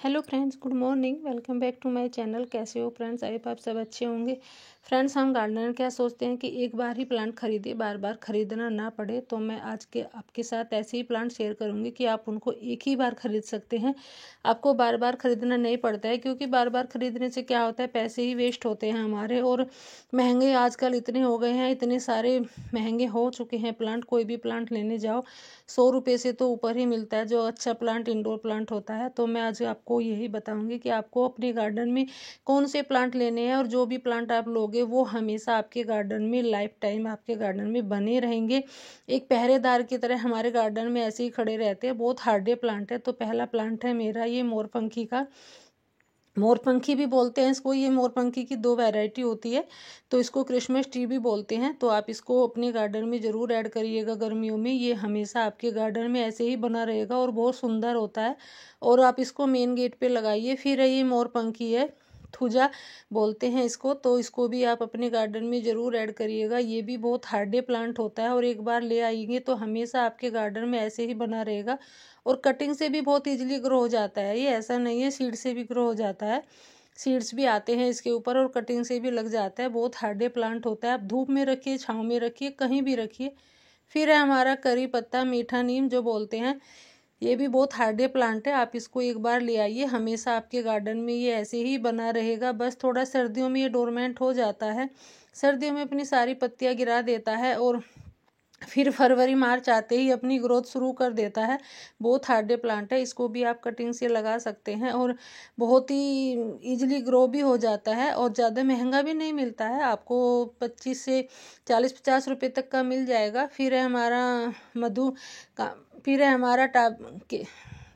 Hello friends, good morning. Welcome back to my channel. कैसे हो friends? I hope आप सब अच्छे होंगे। फ्रेंड्स, हम गार्डनर क्या सोचते हैं कि एक बार ही प्लांट खरीदे, बार बार खरीदना ना पड़े। तो मैं आज के आपके साथ ऐसे ही प्लांट शेयर करूंगी कि आप उनको एक ही बार खरीद सकते हैं। आपको बार बार खरीदना नहीं पड़ता है, क्योंकि बार बार खरीदने से क्या होता है, पैसे ही वेस्ट होते हैं हमारे। और महंगे आजकल इतने हो गए हैं, इतने सारे महंगे हो चुके हैं प्लांट। कोई भी प्लांट लेने जाओ 100 रुपये से तो ऊपर ही मिलता है, जो अच्छा प्लांट इंडोर प्लांट होता है। तो मैं आज आपको यही बताऊंगी कि आपको अपने गार्डन में कौन से प्लांट लेने हैं, और जो भी प्लांट आप लोगे वो हमेशा आपके गार्डन में लाइफ टाइम आपके गार्डन में बने रहेंगे। एक पहरेदार की तरह हमारे गार्डन में ऐसे ही खड़े रहते हैं। बहुत हार्डे प्लांट है। तो पहला प्लांट है मेरा ये मोरपंखी का। मोरपंखी भी बोलते हैं इसको। ये मोरपंखी की 2 वैरायटी होती है। तो इसको क्रिसमस ट्री भी बोलते हैं। तो आप इसको अपने गार्डन में ज़रूर ऐड करिएगा गर्मियों में। ये हमेशा आपके गार्डन में ऐसे ही बना रहेगा और बहुत सुंदर होता है। और आप इसको मेन गेट पे लगाइए। फिर ये मोरपंखी है, थुजा बोलते हैं इसको। तो इसको भी आप अपने गार्डन में ज़रूर ऐड करिएगा। ये भी बहुत हार्डे प्लांट होता है, और एक बार ले आएंगे तो हमेशा आपके गार्डन में ऐसे ही बना रहेगा। और कटिंग से भी बहुत इजीली ग्रो हो जाता है। ये ऐसा नहीं है, सीड से भी ग्रो हो जाता है। सीड्स भी आते हैं इसके ऊपर, और कटिंग से भी लग जाता है। बहुत हार्डे प्लांट होता है। आप धूप में रखिए, छाँव में रखिए, कहीं भी रखिए। फिर है हमारा करी पत्ता, मीठा नीम जो बोलते हैं। ये भी बहुत हार्डे प्लांट है। आप इसको एक बार ले आइए, हमेशा आपके गार्डन में ये ऐसे ही बना रहेगा। बस थोड़ा सर्दियों में ये डोरमेंट हो जाता है। सर्दियों में अपनी सारी पत्तियां गिरा देता है, और फिर फरवरी मार्च आते ही अपनी ग्रोथ शुरू कर देता है। बहुत हार्डे प्लांट है। इसको भी आप कटिंग से लगा सकते हैं, और बहुत ही इजीली ग्रो भी हो जाता है। और ज़्यादा महंगा भी नहीं मिलता है आपको। 25 से 40-50 रुपये तक का मिल जाएगा। फिर है हमारा मधु का फिर है हमारा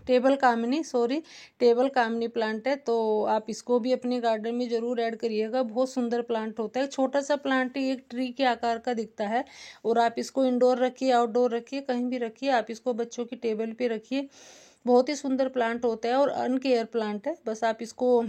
टेबल कामनी प्लांट है। तो आप इसको भी अपने गार्डन में ज़रूर ऐड करिएगा। बहुत सुंदर प्लांट होता है। छोटा सा प्लांट है, एक ट्री के आकार का दिखता है। और आप इसको इंडोर रखिए, आउटडोर रखिए, कहीं भी रखिए। आप इसको बच्चों की टेबल पे रखिए। बहुत ही सुंदर प्लांट होता है, और अनकेयर प्लांट है। बस आप इसको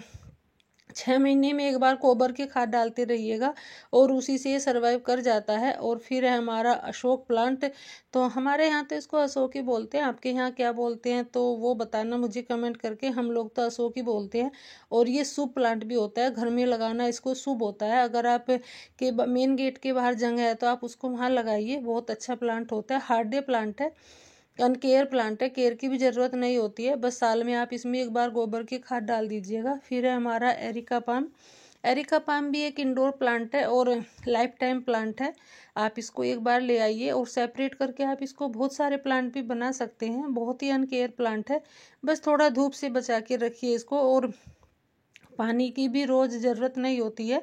6 महीने में एक बार गोबर की खाद डालते रहिएगा, और उसी से ये सर्वाइव कर जाता है। और फिर है हमारा अशोक प्लांट। तो हमारे यहाँ तो इसको अशोक ही बोलते हैं। आपके यहाँ क्या बोलते हैं तो वो बताना मुझे कमेंट करके। हम लोग तो अशोक ही बोलते हैं। और ये शुभ प्लांट भी होता है, घर में लगाना इसको शुभ होता है। अगर आप के मेन गेट के बाहर जगह है तो आप उसको वहाँ लगाइए। बहुत अच्छा प्लांट होता है, हार्डे प्लांट है, अनकेयर प्लांट है। केयर की भी ज़रूरत नहीं होती है। बस साल में आप इसमें एक बार गोबर की खाद डाल दीजिएगा। फिर है हमारा एरिका पाम। एरिका पाम भी एक इंडोर प्लांट है, और लाइफ टाइम प्लांट है। आप इसको एक बार ले आइए, और सेपरेट करके आप इसको बहुत सारे प्लांट भी बना सकते हैं। बहुत ही अनकेयर प्लांट है। बस थोड़ा धूप से बचा के रखिए इसको, और पानी की भी रोज़ ज़रूरत नहीं होती है।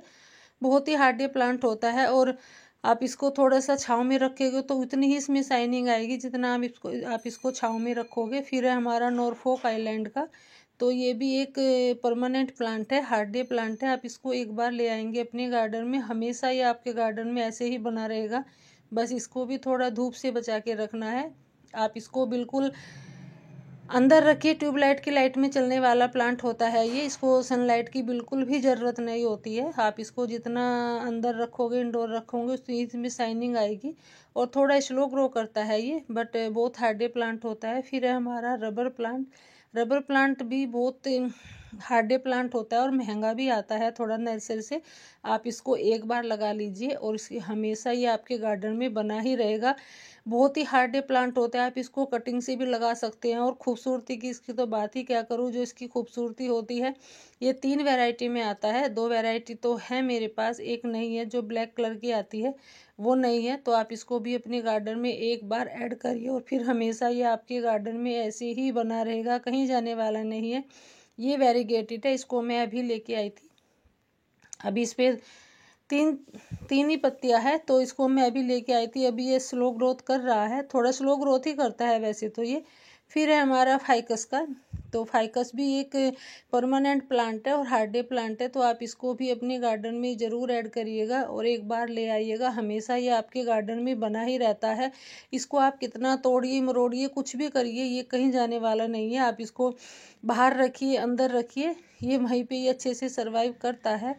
बहुत ही हार्डे प्लांट होता है। और आप इसको थोड़ा सा छाँव में रखेंगे तो उतनी ही इसमें शाइनिंग आएगी जितना आप इसको छाँव में रखोगे। फिर है हमारा नॉरफॉक आइलैंड का। तो ये भी एक परमानेंट प्लांट है, हार्डे प्लांट है। आप इसको एक बार ले आएंगे अपने गार्डन में, हमेशा ये आपके गार्डन में ऐसे ही बना रहेगा। बस इसको भी थोड़ा धूप से बचा के रखना है। आप इसको बिल्कुल अंदर रखिए। ट्यूबलाइट की लाइट में चलने वाला प्लांट होता है ये। इसको सनलाइट की बिल्कुल भी ज़रूरत नहीं होती है। आप इसको जितना अंदर रखोगे, इंडोर रखोगे, उतनी इसमें शाइनिंग आएगी। और थोड़ा स्लो ग्रो करता है ये, बट बहुत हार्डे प्लांट होता है। फिर है हमारा रबर प्लांट। रबर प्लांट भी बहुत हार्डे प्लांट होता है, और महंगा भी आता है थोड़ा नर्सरी से। आप इसको एक बार लगा लीजिए, और इसकी हमेशा ये आपके गार्डन में बना ही रहेगा। बहुत ही हार्डे प्लांट होता है। आप इसको कटिंग से भी लगा सकते हैं। और खूबसूरती की इसकी तो बात ही क्या करूँ, जो इसकी खूबसूरती होती है। ये 3 वैरायटी में आता है। 2 वैरायटी तो है मेरे पास, एक नहीं है। जो ब्लैक कलर की आती है वो नहीं है। तो आप इसको भी अपने गार्डन में एक बार ऐड करिए, और फिर हमेशा ये आपके गार्डन में ऐसे ही बना रहेगा, कहीं जाने वाला नहीं है। ये वेरीगेटेड है। इसको मैं अभी लेके आई थी। अभी इस पे तीन तीन ही पत्तियां है। तो इसको मैं अभी लेके आई थी। अभी ये स्लो ग्रोथ कर रहा है, थोड़ा स्लो ग्रोथ ही करता है वैसे तो ये। फिर है हमारा फाइकस का। तो फाइकस भी एक परमानेंट प्लांट है, और हार्डे प्लांट है। तो आप इसको भी अपने गार्डन में ज़रूर ऐड करिएगा, और एक बार ले आइएगा। हमेशा ये आपके गार्डन में बना ही रहता है। इसको आप कितना तोड़िए, मरोड़िए, कुछ भी करिए, ये कहीं जाने वाला नहीं है। आप इसको बाहर रखिए, अंदर रखिए, ये वहीं पे ये अच्छे से सर्वाइव करता है।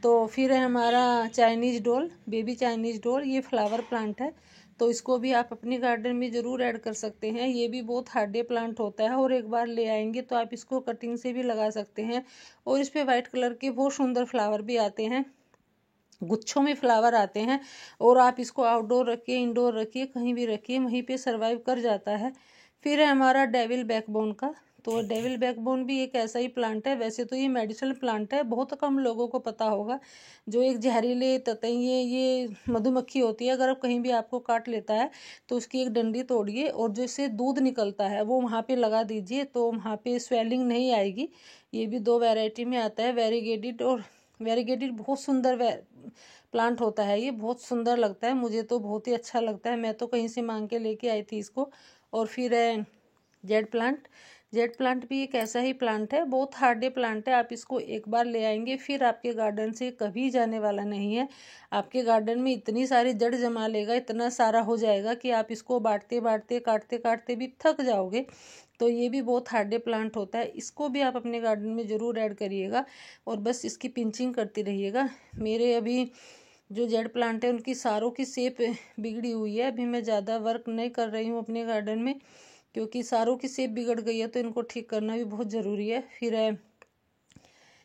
तो फिर है हमारा चाइनीज़ डोल, बेबी चाइनीज़ डोल। ये फ्लावर प्लांट है। तो इसको भी आप अपने गार्डन में ज़रूर ऐड कर सकते हैं। ये भी बहुत हार्डे प्लांट होता है और एक बार ले आएंगे तो आप इसको कटिंग से भी लगा सकते हैं। और इस पर वाइट कलर के बहुत सुंदर फ्लावर भी आते हैं, गुच्छों में फ्लावर आते हैं। और आप इसको आउटडोर रखिए, इंडोर रखिए, कहीं भी रखिए, वहीं पे सरवाइव कर जाता है। फिर है हमारा डेविल बैकबोन का। तो डेविल बैकबोन भी एक ऐसा ही प्लांट है। वैसे तो ये मेडिसिनल प्लांट है, बहुत कम लोगों को पता होगा। जो एक जहरीले ततैये ये मधुमक्खी होती है, अगर आप कहीं भी आपको काट लेता है तो उसकी एक डंडी तोड़िए और जैसे दूध निकलता है वो वहाँ पे लगा दीजिए, तो वहाँ पे स्वेलिंग नहीं आएगी। ये भी 2 वैरायटी में आता है, वेरीगेटेड और वेरीगेटेड। बहुत सुंदर प्लांट होता है, ये बहुत सुंदर लगता है, मुझे तो बहुत ही अच्छा लगता है। मैं तो कहीं से मांग के लेके आई थी इसको। और फिर है जेड प्लांट। जेड प्लांट भी एक ऐसा ही प्लांट है, बहुत हार्डे प्लांट है। आप इसको एक बार ले आएंगे फिर आपके गार्डन से कभी जाने वाला नहीं है। आपके गार्डन में इतनी सारी जड़ जमा लेगा, इतना सारा हो जाएगा कि आप इसको बांटते बांटते काटते काटते भी थक जाओगे। तो ये भी बहुत हार्डे प्लांट होता है, इसको भी आप अपने गार्डन में ज़रूर ऐड करिएगा और बस इसकी पिंचिंग करती रहिएगा। मेरे अभी जो जेड प्लांट है उनकी सारों की शेप बिगड़ी हुई है। अभी मैं ज़्यादा वर्क नहीं कर रही हूँ अपने गार्डन में, क्योंकि सारों की शेप बिगड़ गई है, तो इनको ठीक करना भी बहुत ज़रूरी है। फिर है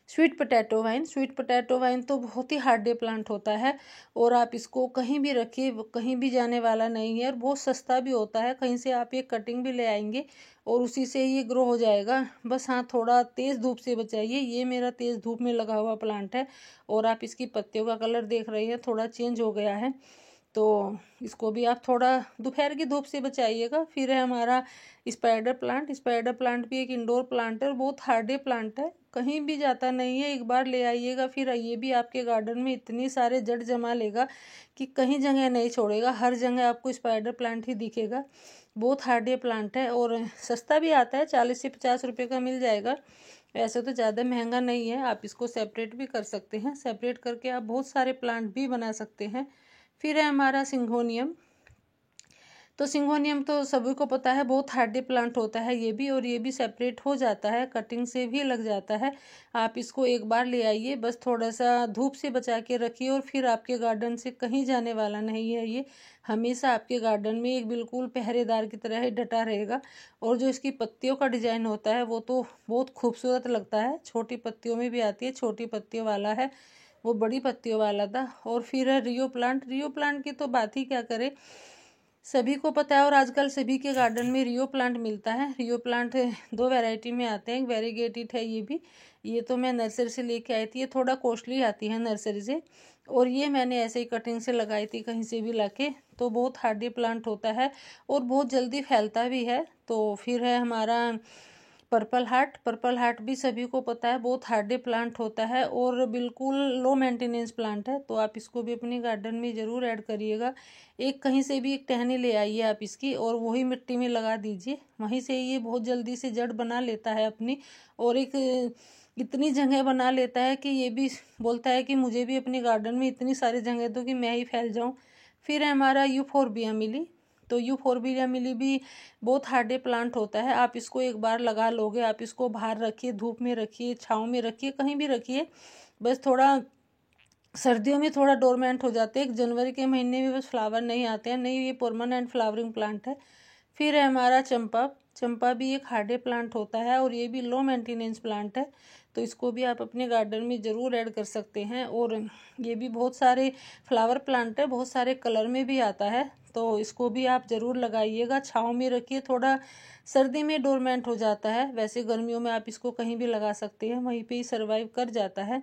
sweet potato wine. Sweet potato wine तो बहुत ही हार्डे प्लांट होता है और आप इसको कहीं भी रखिए, कहीं भी जाने वाला नहीं है और बहुत सस्ता भी होता है। कहीं से आप ये कटिंग भी ले आएंगे और उसी से ये ग्रो हो जाएगा। बस हाँ, थोड़ा तेज़ धूप से बचाइए। ये मेरा तेज़ धूप में लगा हुआ प्लांट है और आप इसकी पत्तियों का कलर देख रहे हैं, थोड़ा चेंज हो गया है, तो इसको भी आप थोड़ा दोपहर की धूप से बचाइएगा। फिर है हमारा स्पाइडर प्लांट। स्पाइडर प्लांट भी एक इंडोर प्लांट है और बहुत हार्डे प्लांट है, कहीं भी जाता नहीं है। एक बार ले आइएगा, फिर ये भी आपके गार्डन में इतनी सारे जड़ जमा लेगा कि कहीं जगह नहीं छोड़ेगा, हर जगह आपको स्पाइडर प्लांट ही दिखेगा। बहुत हार्डे प्लांट है और सस्ता भी आता है, 40 से 50 रुपये का मिल जाएगा। वैसे तो ज़्यादा महंगा नहीं है। आप इसको सेपरेट भी कर सकते हैं, सेपरेट करके आप बहुत सारे प्लांट भी बना सकते हैं। फिर है हमारा सिंगोनियम। तो सिंगोनियम तो सभी को पता है, बहुत हार्डी प्लांट होता है ये भी, और ये भी सेपरेट हो जाता है, कटिंग से भी लग जाता है। आप इसको एक बार ले आइए, बस थोड़ा सा धूप से बचा के रखिए और फिर आपके गार्डन से कहीं जाने वाला नहीं है। ये हमेशा आपके गार्डन में एक बिल्कुल पहरेदार की तरह ही डटा रहेगा। और जो इसकी पत्तियों का डिजाइन होता है वो तो बहुत खूबसूरत लगता है। छोटी पत्तियों में भी आती है, छोटी पत्तियों वाला है, वो बड़ी पत्तियों वाला था। और फिर है रियो प्लांट। रियो प्लांट की तो बात ही क्या करें, सभी को पता है और आजकल सभी के गार्डन में रियो प्लांट मिलता है। रियो प्लांट 2 वैरायटी में आते हैं, वेरीगेटेड है ये भी। ये तो मैं नर्सरी से लेके आई थी, ये थोड़ा कॉस्टली आती है नर्सरी से, और ये मैंने ऐसे ही कटिंग से लगाई थी कहीं से भी लाके। तो बहुत हार्डी प्लांट होता है और बहुत जल्दी फैलता भी है। तो फिर है हमारा पर्पल हार्ट। पर्पल हार्ट भी सभी को पता है, बहुत हार्डे प्लांट होता है और बिल्कुल लो मेंटेनेंस प्लांट है। तो आप इसको भी अपने गार्डन में ज़रूर ऐड करिएगा। एक कहीं से भी एक टहनी ले आइए आप इसकी और वही मिट्टी में लगा दीजिए, वहीं से ये बहुत जल्दी से जड़ बना लेता है अपनी, और एक इतनी जगह बना लेता है कि ये भी बोलता है कि मुझे भी अपने गार्डन में इतनी सारी जगह दो कि मैं ही फैल जाऊँ। फिर है हमारा यूफोरबिया मिली। तो यूफोरबिया मिली भी बहुत हार्डे प्लांट होता है। आप इसको एक बार लगा लोगे, आप इसको बाहर रखिए, धूप में रखिए, छाँव में रखिए, कहीं भी रखिए, बस थोड़ा सर्दियों में थोड़ा डोरमेंट हो जाते हैं। 1 जनवरी के महीने में बस फ्लावर नहीं आते हैं, नहीं, ये परमानेंट फ्लावरिंग प्लांट है। फिर है हमारा चंपा। चंपा भी एक हार्डे प्लांट होता है और ये भी लो मेंटेनेंस प्लांट है। तो इसको भी आप अपने गार्डन में ज़रूर ऐड कर सकते हैं। और ये भी बहुत सारे फ्लावर प्लांट है, बहुत सारे कलर में भी आता है। तो इसको भी आप ज़रूर लगाइएगा, छाँव में रखिए, थोड़ा सर्दी में डोरमेंट हो जाता है, वैसे गर्मियों में आप इसको कहीं भी लगा सकते हैं, वहीं पे ही सर्वाइव कर जाता है।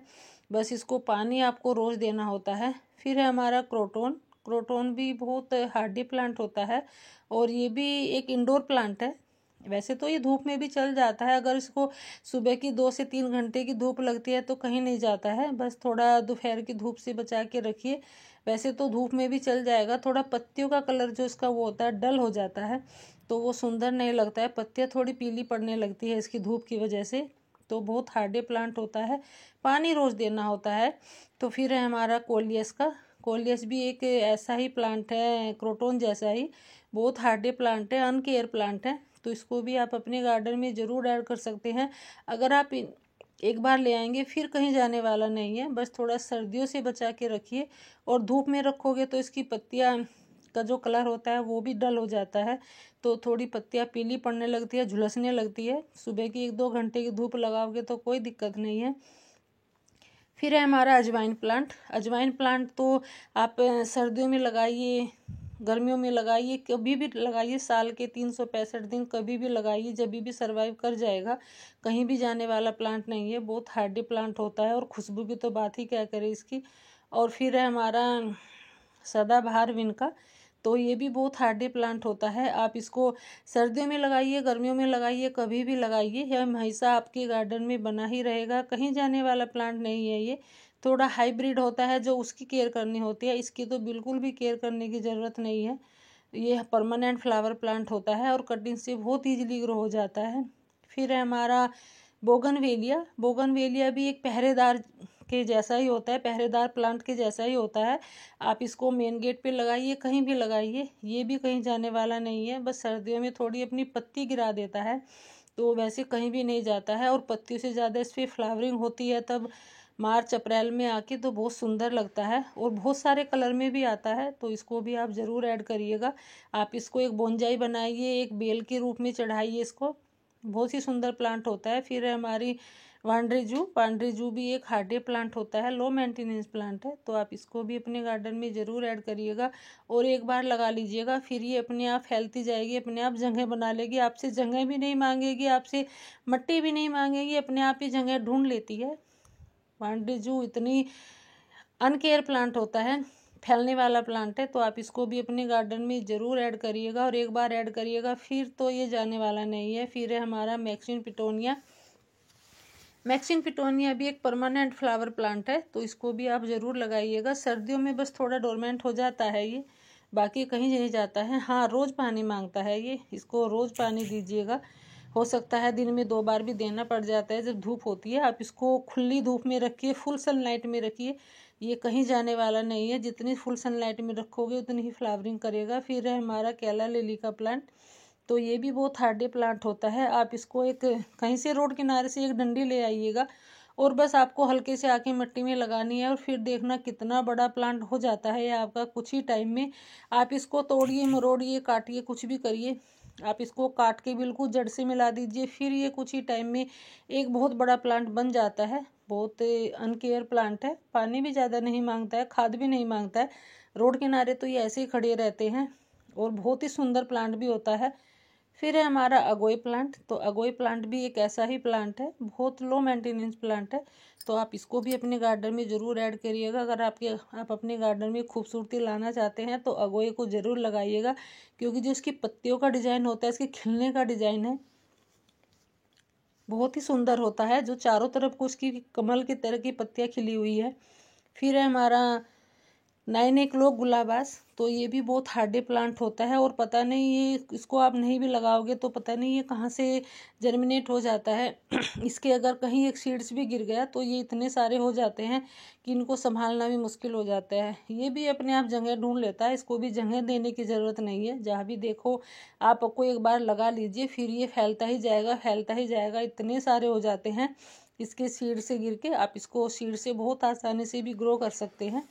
बस इसको पानी आपको रोज़ देना होता है। फिर है हमारा क्रोटोन। क्रोटोन भी बहुत हार्डी प्लांट होता है और ये भी एक इंडोर प्लांट है। वैसे तो ये धूप में भी चल जाता है, अगर इसको सुबह की 2 से 3 घंटे की धूप लगती है तो कहीं नहीं जाता है, बस थोड़ा दोपहर की धूप से बचा के रखिए। वैसे तो धूप में भी चल जाएगा, थोड़ा पत्तियों का कलर जो इसका वो होता है डल हो जाता है, तो वो सुंदर नहीं लगता है, पत्तियाँ थोड़ी पीली पड़ने लगती है इसकी धूप की वजह से। तो बहुत हार्डे प्लांट होता है, पानी रोज़ देना होता है। तो फिर है हमारा कोलियस का। कोलियस भी एक ऐसा ही प्लांट है, क्रोटोन जैसा ही, बहुत हार्डे प्लांट है, अनकेयर प्लांट है। तो इसको भी आप अपने गार्डन में ज़रूर ऐड कर सकते हैं। अगर आप एक बार ले आएंगे फिर कहीं जाने वाला नहीं है, बस थोड़ा सर्दियों से बचा के रखिए और धूप में रखोगे तो इसकी पत्तियाँ का जो कलर होता है वो भी डल हो जाता है, तो थोड़ी पत्तियाँ पीली पड़ने लगती है, झुलसने लगती है। सुबह की 1-2 घंटे की धूप लगाओगे तो कोई दिक्कत नहीं है। फिर है हमारा अजवाइन प्लांट। अजवाइन प्लांट तो आप सर्दियों में लगाइए, गर्मियों में लगाइए, कभी भी लगाइए, साल के 365 दिन कभी भी लगाइए, जब भी सर्वाइव कर जाएगा। कहीं भी जाने वाला प्लांट नहीं है, बहुत हार्डी प्लांट होता है, और खुशबू की तो बात ही क्या करें इसकी। और फिर है हमारा सदाबहार विनका, तो ये भी बहुत हार्डी प्लांट होता है। आप इसको सर्दियों में लगाइए, गर्मियों में लगाइए, कभी भी लगाइए, यह हमेशा आपके गार्डन में बना ही रहेगा, कहीं जाने वाला प्लांट नहीं है। ये थोड़ा हाइब्रिड होता है, जो उसकी केयर करनी होती है, इसकी तो बिल्कुल भी केयर करने की ज़रूरत नहीं है। ये परमानेंट फ्लावर प्लांट होता है और कटिंग से बहुत ईजिली ग्रो हो जाता है। फिर है हमारा बोगनवेलिया। बोगनवेलिया भी एक पहरेदार के जैसा ही होता है, पहरेदार प्लांट के जैसा ही होता है। आप इसको मेन गेट पे लगाइए, कहीं भी लगाइए, ये भी कहीं जाने वाला नहीं है, बस सर्दियों में थोड़ी अपनी पत्ती गिरा देता है, तो वैसे कहीं भी नहीं जाता है। और पत्तियों से ज़्यादा इस पर फ्लावरिंग होती है तब मार्च अप्रैल में आके, तो बहुत सुंदर लगता है और बहुत सारे कलर में भी आता है, तो इसको भी आप ज़रूर ऐड करिएगा। आप इसको एक बोनजाई बनाइए, एक बेल के रूप में चढ़ाइए इसको, बहुत ही सुंदर प्लांट होता है। फिर है हमारी वांड्रेजू। वांड्रेजू भी एक हार्डी प्लांट होता है, लो मेंटेनेंस प्लांट है, तो आप इसको भी अपने गार्डन में ज़रूर ऐड करिएगा और एक बार लगा लीजिएगा, फिर ये अपने आप फैलती जाएगी, अपने आप जगह बना लेगी, आपसे जगह भी नहीं मांगेगी, आपसे मिट्टी भी नहीं मांगेगी, अपने आप ही जगह ढूंढ लेती है। वांड्रेजू इतनी अनकेयर प्लांट होता है, फैलने वाला प्लांट है, तो आप इसको भी अपने गार्डन में ज़रूर ऐड करिएगा और एक बार ऐड करिएगा फिर तो ये जाने वाला नहीं है। फिर है हमारा मैक्सिन पिटोनिया। मैक्सिन पिटोनिया भी एक परमानेंट फ्लावर प्लांट है, तो इसको भी आप ज़रूर लगाइएगा। सर्दियों में बस थोड़ा डोरमेंट हो जाता है ये, बाकी कहीं नहीं जाता है। हाँ, रोज़ पानी मांगता है ये, इसको रोज़ पानी दीजिएगा, हो सकता है दिन में 2 बार भी देना पड़ जाता है जब धूप होती है। आप इसको खुली धूप में रखिए, फुल सनलाइट में रखिए, ये कहीं जाने वाला नहीं है, जितनी फुल सनलाइट में रखोगे उतनी ही फ्लावरिंग करेगा। फिर है हमारा केला लिली का प्लांट, तो ये भी बहुत हार्डी प्लांट होता है। आप इसको एक कहीं से रोड किनारे से एक डंडी ले आइएगा और बस आपको हल्के से आके मिट्टी में लगानी है और फिर देखना कितना बड़ा प्लांट हो जाता है ये आपका कुछ ही टाइम में। आप इसको तोड़िए, मरोड़िए, काटिए, कुछ भी करिए, आप इसको काट के बिल्कुल जड़ से मिला दीजिए, फिर ये कुछ ही टाइम में एक बहुत बड़ा प्लांट बन जाता है। बहुत अनकेयर प्लांट है, पानी भी ज़्यादा नहीं मांगता है, खाद भी नहीं मांगता है। रोड किनारे तो ये ऐसे ही खड़े रहते हैं और बहुत ही सुंदर प्लांट भी होता है। फिर है हमारा अगोई प्लांट। तो अगोई प्लांट भी एक ऐसा ही प्लांट है, बहुत लो मेंटेनेंस प्लांट है, तो आप इसको भी अपने गार्डन में ज़रूर ऐड करिएगा। अगर आप अपने गार्डन में खूबसूरती लाना चाहते हैं तो अगोई को ज़रूर लगाइएगा, क्योंकि जो इसकी पत्तियों का डिज़ाइन होता है, इसके खिलने का डिज़ाइन है, बहुत ही सुंदर होता है, जो चारों तरफ को उसकी कमल की तरह की पत्तियाँ खिली हुई है। फिर है हमारा 9 o'clock गुलाबास। तो ये भी बहुत हार्डी प्लांट होता है और पता नहीं ये, इसको आप नहीं भी लगाओगे तो पता नहीं ये कहाँ से जर्मिनेट हो जाता है। इसके अगर कहीं एक सीड्स भी गिर गया तो ये इतने सारे हो जाते हैं कि इनको संभालना भी मुश्किल हो जाता है। ये भी अपने आप जगह ढूंढ लेता है, इसको भी जगह देने की ज़रूरत नहीं है, जहाँ भी देखो आपको एक बार लगा लीजिए, फिर ये फैलता ही जाएगा, फैलता ही जाएगा, इतने सारे हो जाते हैं इसके सीड से गिर के। आप इसको सीड से बहुत आसानी से भी ग्रो कर सकते हैं।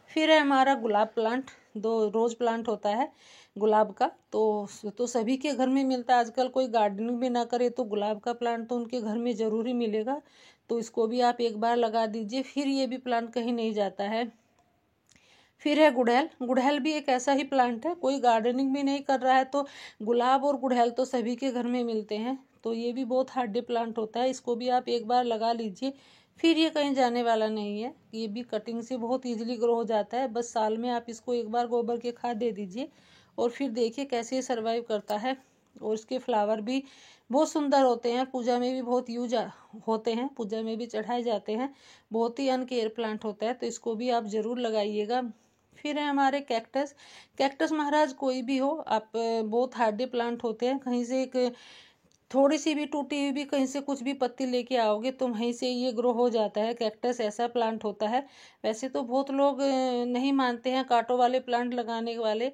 फिर है हमारा गुलाब प्लांट, रोज़ प्लांट होता है गुलाब का, तो सभी के घर में मिलता है आजकल। कोई गार्डनिंग भी ना करे तो गुलाब का प्लांट तो उनके घर में ज़रूर ही मिलेगा, तो इसको भी आप एक बार लगा दीजिए, फिर ये भी प्लांट कहीं नहीं जाता है। फिर है गुड़हल। गुड़हल भी एक ऐसा ही प्लांट है, कोई गार्डनिंग भी नहीं कर रहा है तो गुलाब और गुड़हल तो सभी के घर में मिलते हैं, तो ये भी बहुत हार्डी प्लांट होता है, इसको भी आप एक बार लगा लीजिए, फिर ये कहीं जाने वाला नहीं है। ये भी कटिंग से बहुत ईजिली ग्रो हो जाता है, बस साल में आप इसको एक बार गोबर के खाद दे दीजिए और फिर देखिए कैसे सर्वाइव करता है। और इसके फ्लावर भी बहुत सुंदर होते हैं, पूजा में भी बहुत यूज होते हैं, पूजा में भी चढ़ाए जाते हैं, बहुत ही अनकेयर प्लांट होता है, तो इसको भी आप ज़रूर लगाइएगा। फिर है हमारे कैक्टस। कैक्टस महाराज कोई भी हो, आप बहुत हार्डी प्लांट होते हैं, कहीं से एक थोड़ी सी भी टूटी हुई भी कहीं से कुछ भी पत्ती लेके आओगे तो वहीं से ये ग्रो हो जाता है। कैक्टस ऐसा प्लांट होता है। वैसे तो बहुत लोग नहीं मानते हैं कांटों वाले प्लांट लगाने वाले,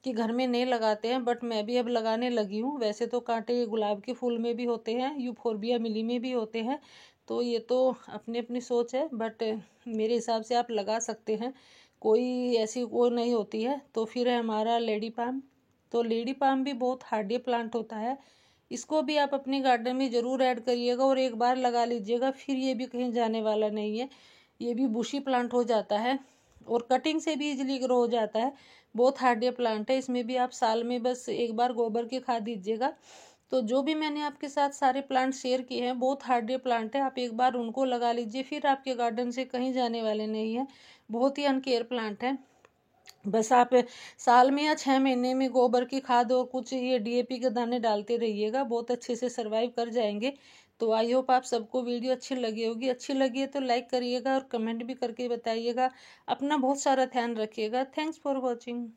कि घर में नहीं लगाते हैं, बट मैं भी अब लगाने लगी हूँ। वैसे तो कांटे गुलाब के फूल में भी होते हैं, यूफोरबिया मिली में भी होते हैं, तो ये तो अपनी अपनी सोच है, बट मेरे हिसाब से आप लगा सकते हैं, कोई ऐसी वो नहीं होती है। तो फिर है हमारा लेडी पाम। तो लेडी पाम भी बहुत हार्डी प्लांट होता है, इसको भी आप अपने गार्डन में ज़रूर ऐड करिएगा और एक बार लगा लीजिएगा, फिर ये भी कहीं जाने वाला नहीं है। ये भी बुशी प्लांट हो जाता है और कटिंग से भी इजीली ग्रो हो जाता है। बहुत हार्डी प्लांट है, इसमें भी आप साल में बस एक बार गोबर की खाद दीजिएगा। तो जो भी मैंने आपके साथ सारे प्लांट शेयर किए हैं बहुत हार्डी प्लांट है, आप एक बार उनको लगा लीजिए, फिर आपके गार्डन से कहीं जाने वाले नहीं है। बहुत ही अनकेयर प्लांट है। बस आप साल में या 6 महीने में गोबर की खाद और कुछ ये डीएपी के दाने डालते रहिएगा, बहुत अच्छे से सरवाइव कर जाएंगे। तो आई होप आप सबको वीडियो अच्छी लगी होगी। अच्छी लगी है तो लाइक करिएगा और कमेंट भी करके बताइएगा। अपना बहुत सारा ध्यान रखिएगा। Thanks for watching.